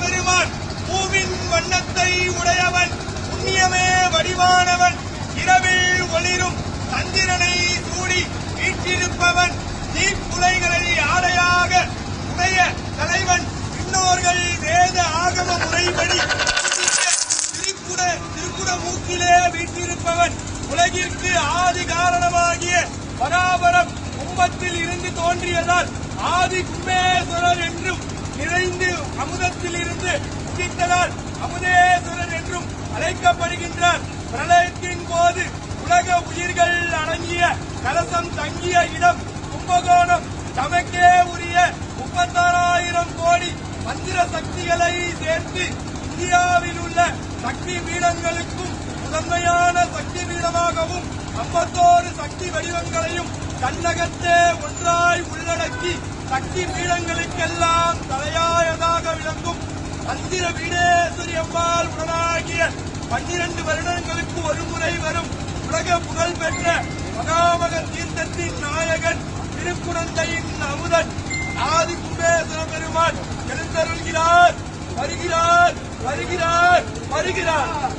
பெருமான் பூவின் வண்ணத்தை உடையவன் புண்ணியமே வடிவானவன் இரவில் ஒளிரும் சந்திரனை சூடி வீற்றிருப்பவன் தீப்புலைகளை ஆடையாக உடைய தலைவன் இன்னோர்கள் வேத ஆகம முறைப்படி திருக்குட மூக்கிலே வீற்றிருப்பவன் உலகிற்கு ஆதி காரணமாகிய பராபரம் கும்பத்தில் இருந்து தோன்றியதால் ஆதி கும்பேஸ்வரர் என்றும் நிறைந்து அமுதத்தில் இருந்து உதித்ததால் அமுதேஸ்வரர் என்றும் அழைக்கப்படுகின்றார். பிரளயத்தின் போது உலக உயிர்கள் அடங்கிய கலசம் தங்கிய இடம் கும்பகோணம். தமக்கே உரிய 36,000 கோடி மந்திர சக்திகளை சேர்த்து இந்தியாவில் உள்ள சக்தி பீடங்களுக்கும் முதன்மையான சக்தி பீடமாகவும் 51 சக்தி வடிவங்களையும் தன்னகத்தே ஒன்றாய் உள்ளடக்கி சக்தி பீடங்களுக்கெல்லாம் தலையாயதாக விளங்கும் மந்திர பீடேஸ்வரி அம்மாள் உடனாகிய 12 வருடங்களுக்கு ஒருமுறை வரும் உலக புகழ் பெற்ற மகாமக தீர்த்தத்தின் நாயகன் திருக்குடந்தையின் அமுதன் ஆதி கும்பேஸ்வர பெருமான் எழுந்தருள்கிறார். வருகிறார் வருகிறார் வருகிறார்.